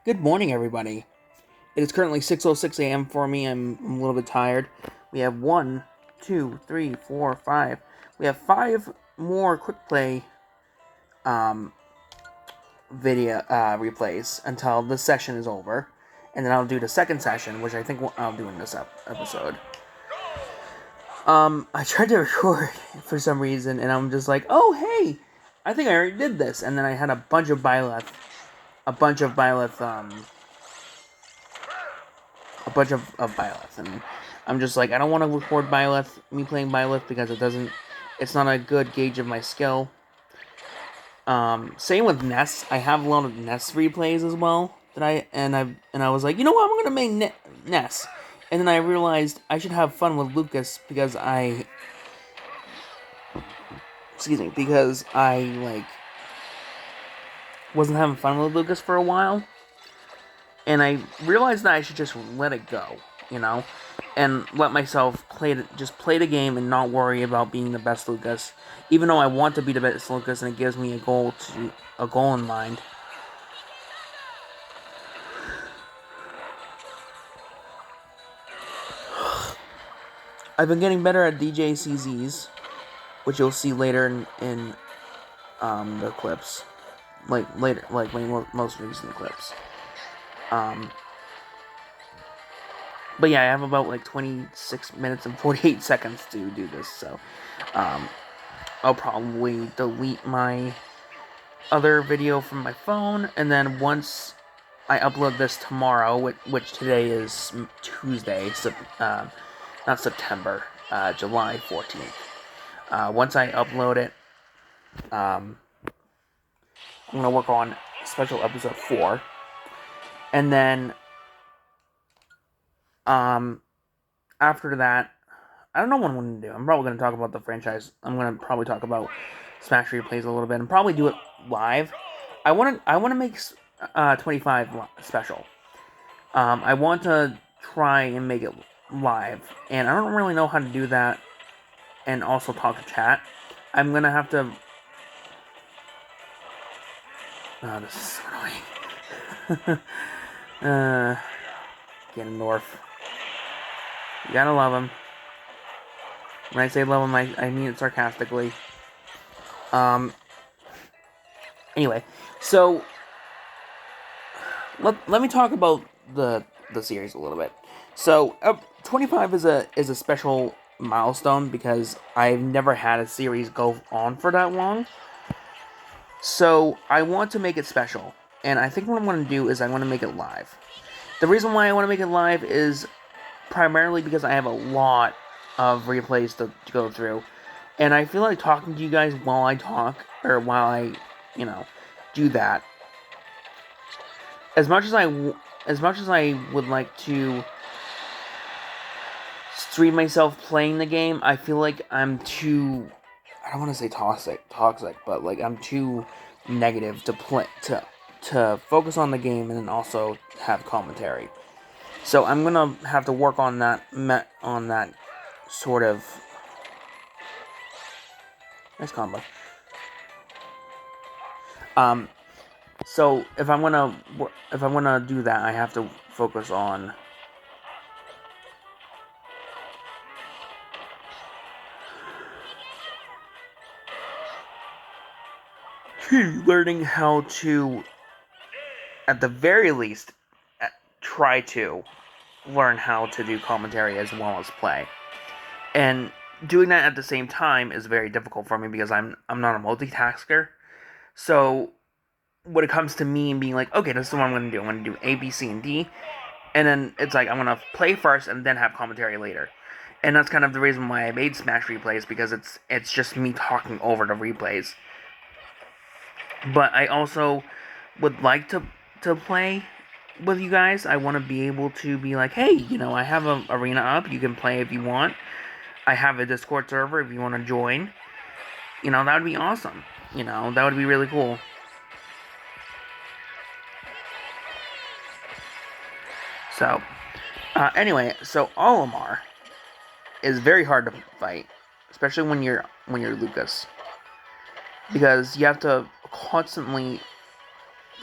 Good morning, everybody. It is currently 6:06 a.m. for me. I'm a little bit tired. We have one, two, three, four, five. We have five more quick play um, video replays until this session is over, and then I'll do the second session, which I think I'll do in this episode. I tried to record for some reason, and I'm just like, oh hey, I think I already did this, and then I had a bunch of Byleth, Byleth, and I'm just like, I don't want to record me playing Byleth, because it's not a good gauge of my skill. Same with Ness. I have a lot of Ness replays as well and I was like, you know what, I'm gonna make Ness, and then I realized I should have fun with Lucas because I wasn't having fun with Lucas for a while, and I realized that I should just let it go, and let myself play the game and not worry about being the best Lucas, even though I want to be the best Lucas and it gives me a goal in mind. I've been getting better at DJCZs, which you'll see later in the clips, like my most recent clips. But yeah, I have about 26 minutes and 48 seconds to do this, so I'll probably delete my other video from my phone, and then once I upload this tomorrow, which today is Tuesday, so not September, July 14th. Once I upload it, I'm gonna work on special episode 4, and then after that, I don't know what I'm going to do. I'm probably going to talk about the franchise. I'm going to probably talk about Smash replays a little bit and probably do it live. I want to make 25 special. I want to try and make it live, and I don't really know how to do that and also talk to chat. I'm going to have to... Oh, this is so annoying. Ganondorf. You gotta love him. When I say love him, I mean it sarcastically. Anyway, so let me talk about the series a little bit. So 25 is a special milestone because I've never had a series go on for that long. So I want to make it special, and I think what I'm going to do is I want to make it live. The reason why I want to make it live is primarily because I have a lot of replays to go through, and I feel like talking to you guys while I talk, or while I, do that. As much as I would like to stream myself playing the game, I feel like I'm too, I don't want to say toxic, but I'm too negative to focus on the game and then also have commentary. So I'm gonna have to work on that sort of nice combo. So if I'm gonna do that, I have to focus on learning how to, at the very least, try to learn how to do commentary as well as play. And doing that at the same time is very difficult for me because I'm not a multitasker. So when it comes to me being like, okay, this is what I'm going to do. I'm going to do A, B, C, and D. And then it's like I'm going to play first and then have commentary later. And that's kind of the reason why I made Smash replays, because it's just me talking over the replays. But I also would like to play with you guys. I want to be able to be like, hey, I have an arena up. You can play if you want. I have a Discord server if you want to join. That would be awesome. That would be really cool. So, anyway, so Olimar is very hard to fight, especially when you're Lucas, because you have to constantly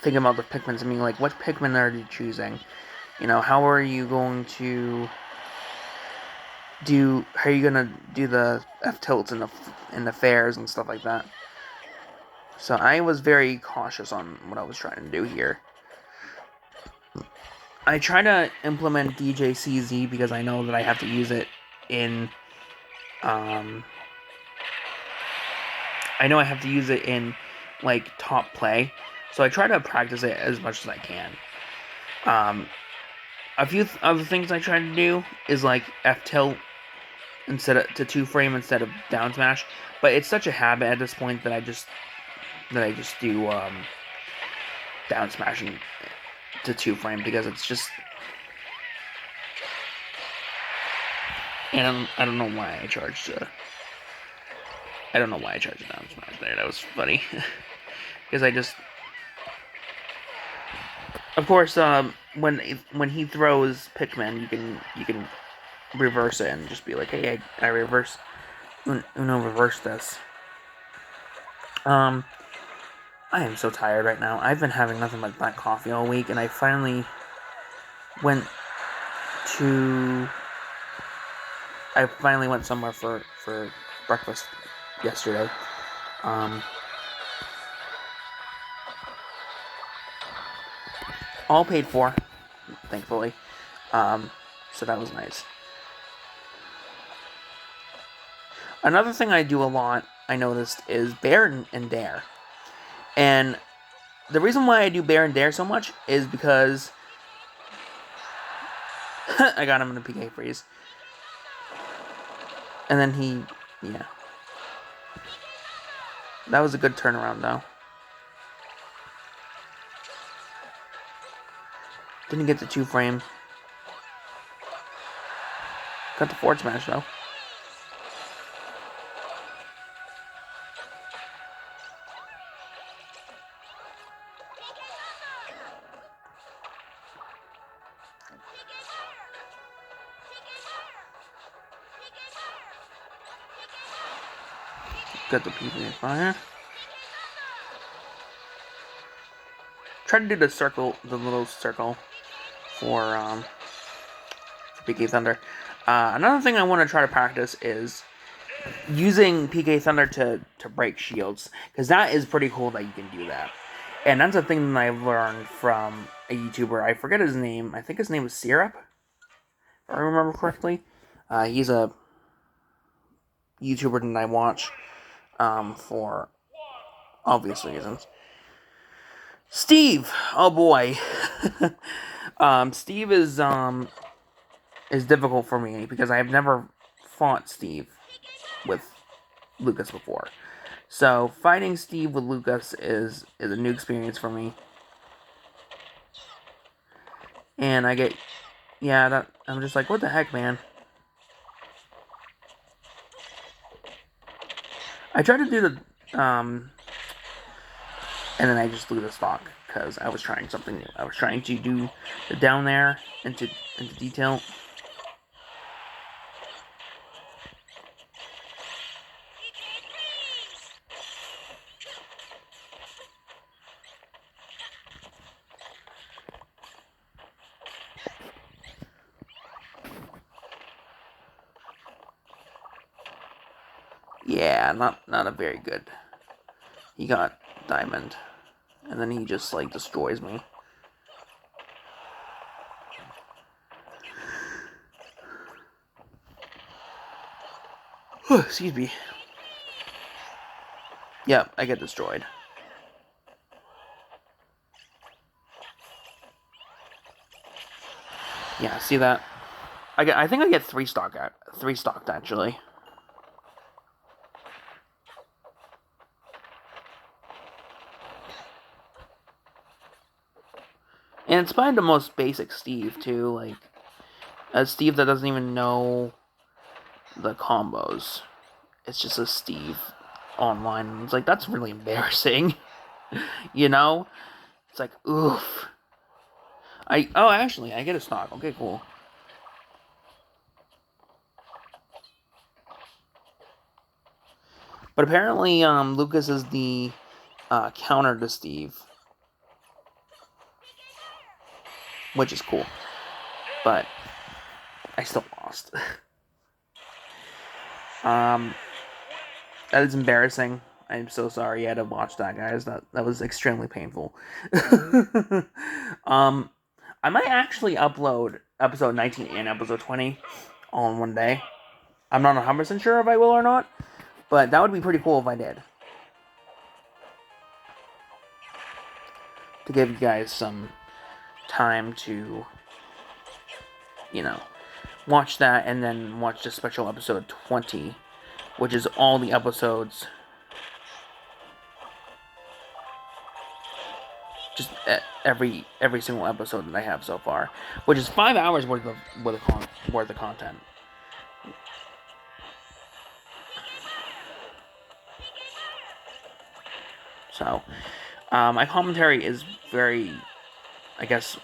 thinking about the Pikmins and being like, what Pikmin are you choosing? You know, how are you going to do? How are you gonna do the F tilts in the fairs and stuff like that? So I was very cautious on what I was trying to do here. I try to implement DJCZ because I know that I have to use it in. I know I have to use it in like top play, so I try to practice it as much as I can. A few other things I try to do is like F tilt instead of to two frame instead of down smash, but it's such a habit at this point that I just do down smashing to two frame because it's just. And I don't know why I charged. I don't know why I charged a down smash there. That was funny because I just. Of course, when he throws Pikmin, you can reverse it and just be like, hey, I reverse Uno reverse this. I am so tired right now. I've been having nothing but black coffee all week, and I finally went to. I finally went somewhere for breakfast yesterday. All paid for, thankfully. So that was nice. Another thing I do a lot, I noticed, is Bear and Dare. And the reason why I do Bear and Dare so much is because I got him in the PK freeze. And then he, yeah. That was a good turnaround, though. Didn't get the two frame. Got the forward smash, though. Got the PK fire. Try to do the circle, the little circle for PK Thunder. Another thing I want to try to practice is using PK Thunder to break shields, because that is pretty cool that you can do that. And that's a thing that I learned from a YouTuber. I forget his name. I think his name is Syrup, if I remember correctly. He's a YouTuber that I watch for obvious reasons. Steve, oh boy, Steve is difficult for me because I have never fought Steve with Lucas before. So fighting Steve with Lucas is a new experience for me. And I get, yeah, I'm just like, what the heck, man? I tried to do the, and then I just blew the stock because I was trying something new. I was trying to do the down there into detail. Yeah, not a very good. He got diamond, and then he just like destroys me. Excuse me. Yep, I get destroyed. Yeah, see that? I think I get three stocked actually. And it's probably the most basic Steve too, like a Steve that doesn't even know the combos. It's just a Steve online. It's like, that's really embarrassing. You know? It's like, oof. Actually, I get a stock. Okay, cool. But apparently, Lucas is the counter to Steve. which is cool. But I still lost. That is embarrassing. I'm so sorry you had to watch that, guys. That was extremely painful. I might actually upload episode 19 and episode 20 all in one day. I'm not 100% sure if I will or not, but that would be pretty cool if I did. To give you guys some time to, watch that and then watch the special episode 20, which is all the episodes. Just every single episode that I have so far, which is 5 hours worth of content. So, my commentary is very, I guess,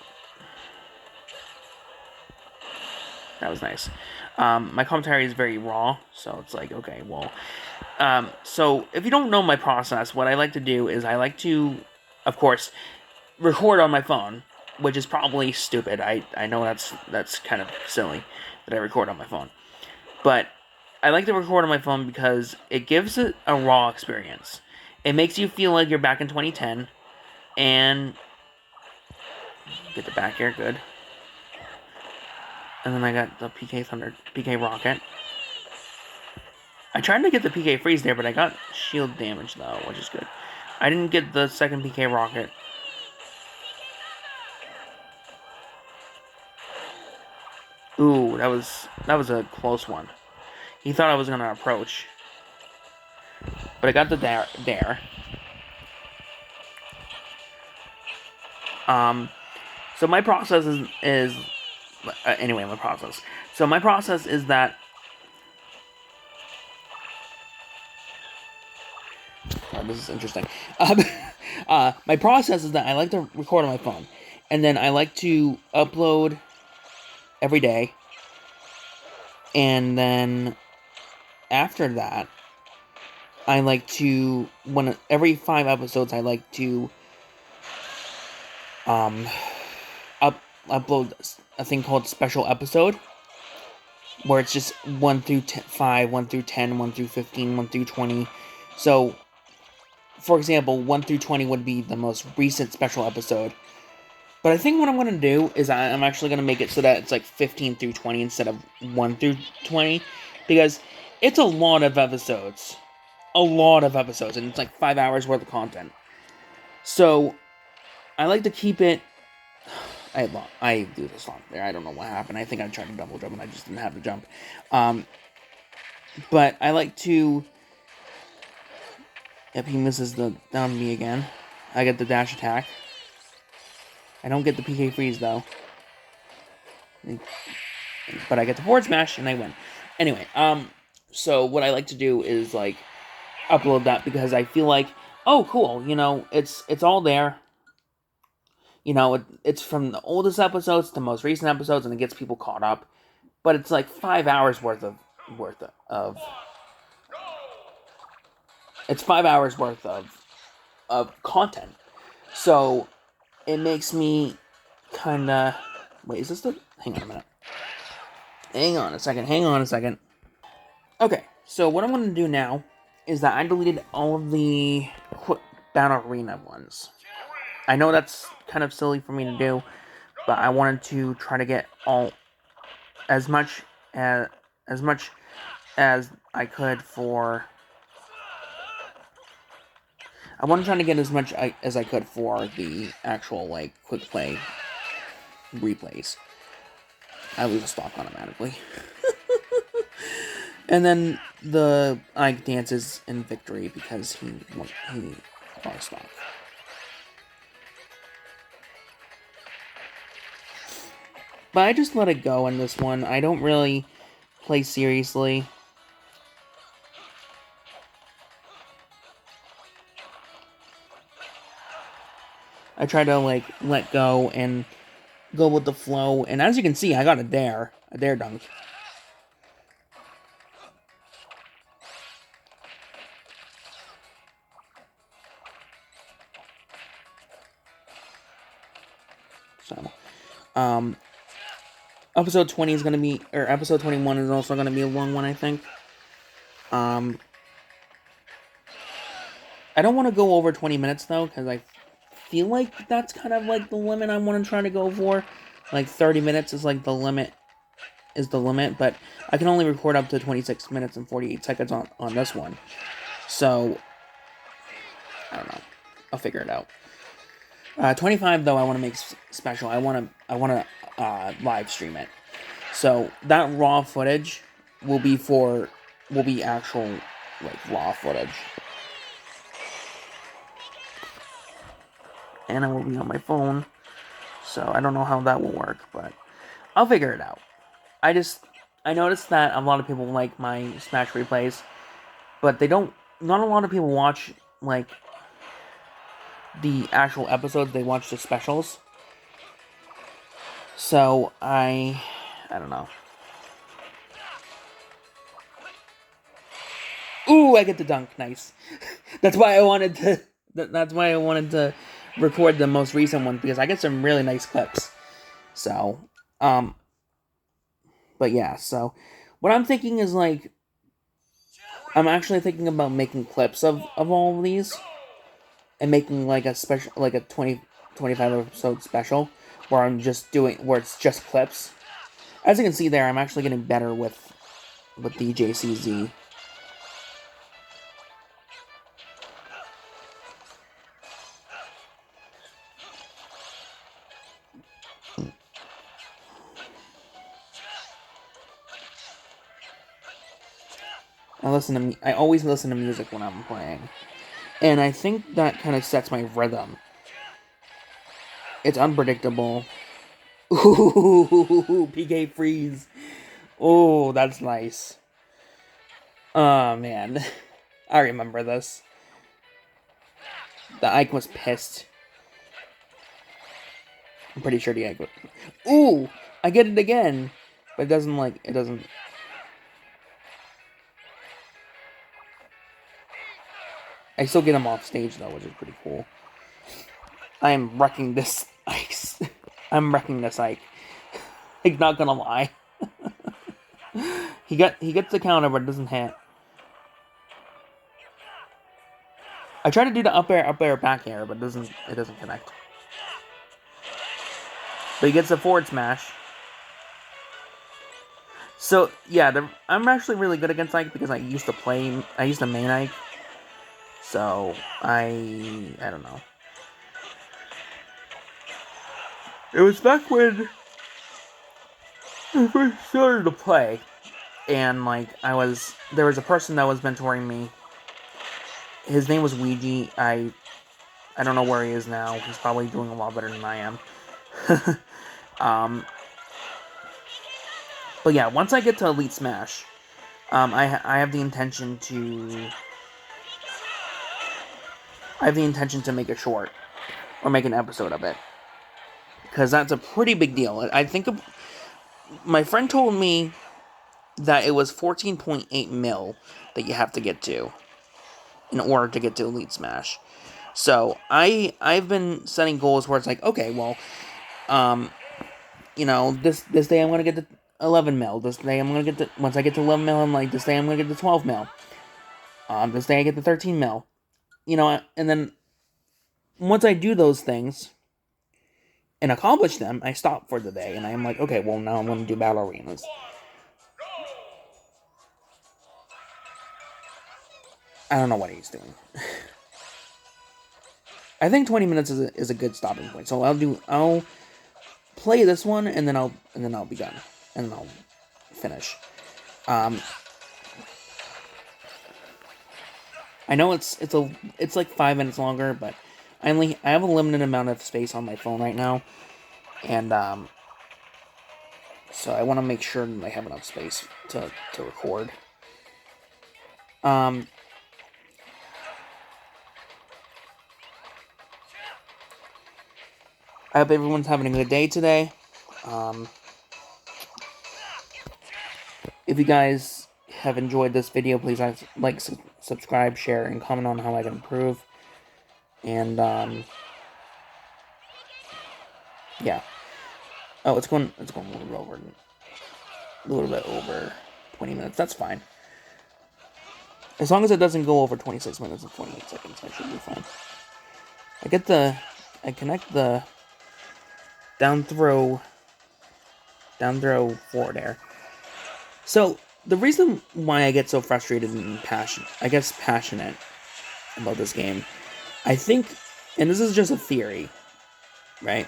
that was nice. My commentary is very raw, so it's like, okay, well, so if you don't know my process, what I like to do is I like to, of course, record on my phone, which is probably stupid. I know that's kind of silly that I record on my phone, but I like to record on my phone because it gives it a raw experience. It makes you feel like you're back in 2010, and get the back air good. And then I got the PK Rocket. I tried to get the PK Freeze there, but I got shield damage though, which is good. I didn't get the second PK Rocket. Ooh, that was a close one. He thought I was gonna approach, but I got the dare. So my process is anyway, my process. So my process is that this is interesting. My process is that I like to record on my phone, and then I like to upload every day, and then after that, I like to every 5 episodes I like to upload a thing called special episode, where it's just 1 through 5, 1 through 10, 1 through 15, 1 through 20. So, for example, 1 through 20 would be the most recent special episode. But I think what I'm going to do is I'm actually going to make it so that it's like 15 through 20 instead of 1 through 20. Because it's a lot of episodes. A lot of episodes. And it's like 5 hours worth of content. So, I like to keep it... I do this long there. I don't know what happened. I think I tried to double jump and I just didn't have the jump. But I like to... Yep, he misses the down me again. I get the dash attack. I don't get the PK freeze though. But I get the forward smash and I win. Anyway, so what I like to do is like upload that because I feel like, oh cool, it's all there. It's from the oldest episodes to the most recent episodes and it gets people caught up. But it's like 5 hours worth of it's 5 hours worth of content. So it makes me kind of... Wait, is this the... Hang on a minute. Hang on a second. Okay, so what I'm going to do now is that I deleted all of the Battle Arena ones. I know that's kind of silly for me to do, but I wanted to try to get as much as I could for... I want to try to get as much as I could for the actual, like, quick play replays. I lose a stock automatically. And then the Ike dances in victory because he got a stock. But I just let it go in this one. I don't really play seriously. I try to, like, let go and go with the flow. And as you can see, I got a dare dunk. So, Um, episode 20 is gonna be, or episode 21 is also gonna be a long one, I think. I don't want to go over 20 minutes though, because I feel like that's kind of like the limit I want to try to go for. Like 30 minutes is like the limit, but I can only record up to 26 minutes and 48 seconds on this one. So, I don't know. I'll figure it out. 25 though, I want to make special. I want to live stream it. So that raw footage will be actual like raw footage. And I will be on my phone. So I don't know how that will work, but I'll figure it out. I noticed that a lot of people like my Smash replays, but not a lot of people watch like the actual episodes, they watch the specials. So I don't know. Ooh, I get the dunk, nice. That's why I wanted to record the most recent one, because I get some really nice clips. So, but yeah, so what I'm thinking is like, I'm actually thinking about making clips of all of these, and making like a special, like a 25 episode special, where where it's just clips. As you can see there, I'm actually getting better with the JCZ. I always listen to music when I'm playing. And I think that kind of sets my rhythm. It's unpredictable. Ooh, PK freeze. Oh, that's nice. Oh, man. I remember this. The Ike was pissed. I'm pretty sure the Ike was... Ooh! I get it again. But it doesn't... I still get him off stage, though, which is pretty cool. I am wrecking this ice. I'm wrecking this Ike. Like, not gonna lie. He gets the counter, but it doesn't hit. I try to do the up air, back air, but it doesn't connect. But he gets the forward smash. So yeah, I'm actually really good against Ike because I used to main Ike. So I don't know. It was back when I first started to play, and like there was a person that was mentoring me. His name was Ouija. I don't know where he is now. He's probably doing a lot better than I am. But yeah, once I get to Elite Smash, I have the intention to make a short or make an episode of it, because that's a pretty big deal. I think my friend told me that it was 14.8 mil that you have to get to in order to get to Elite Smash. So I've been setting goals where it's like, okay, well, this day I'm gonna get to 11 mil. This day I'm gonna get to, once I get to 11 mil, I'm like, this day I'm gonna get to 12 mil. This day I get to 13 mil. And then once I do those things and accomplish them, I stop for the day, and I'm like, okay, well, now I'm gonna do battle arenas. I don't know what he's doing. I think 20 minutes is a good stopping point. So I'll play this one, and then I'll be done, and then I'll finish. I know it's like 5 minutes longer, but I have a limited amount of space on my phone right now, and so I want to make sure that I have enough space to record. I hope everyone's having a good day today. If you guys have enjoyed this video, please like, subscribe, share, and comment on how I can improve. And, yeah. Oh, it's going a little bit over 20 minutes. That's fine. As long as it doesn't go over 26 minutes and 28 seconds, I should be fine. I connect the down throw forward air. So, the reason why I get so frustrated and passionate about this game, I think, and this is just a theory, right?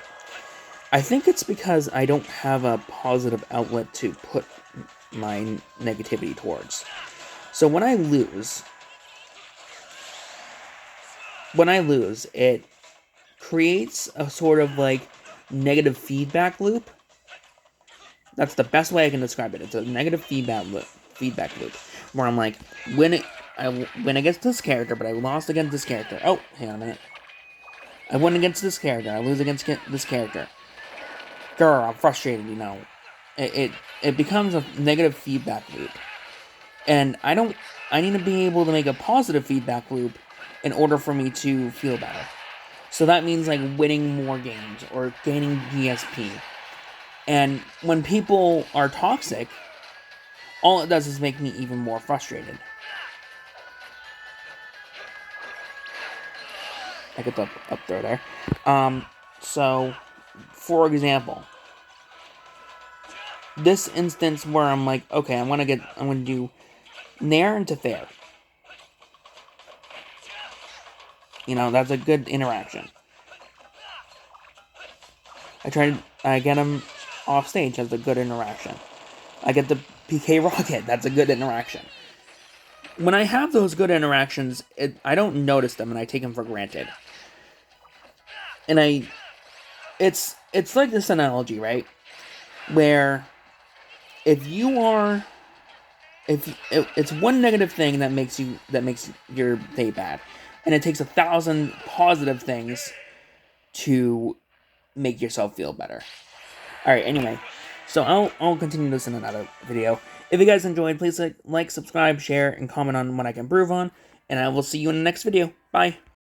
I think it's because I don't have a positive outlet to put my negativity towards. So when I lose, it creates a sort of like negative feedback loop. That's the best way I can describe it. It's a negative feedback loop where I'm like, I win against this character, but I lost against this character. Oh, hang on a minute. I win against this character. I lose against this character. Girl, I'm frustrated. It becomes a negative feedback loop, and I need to be able to make a positive feedback loop in order for me to feel better. So that means like winning more games or gaining DSP. And when people are toxic, all it does is make me even more frustrated. I get the up throw there. So, for example, this instance where I'm like, okay, I'm gonna do nair into fair. That's a good interaction. I get him off stage, that's a good interaction. I get the PK rocket, that's a good interaction. When I have those good interactions, I don't notice them and I take them for granted. And it's like this analogy, right? Where it's one negative thing that makes your day bad, and it takes 1,000 positive things to make yourself feel better. All right. Anyway, so I'll continue this in another video. If you guys enjoyed, please like, subscribe, share, and comment on what I can improve on. And I will see you in the next video. Bye.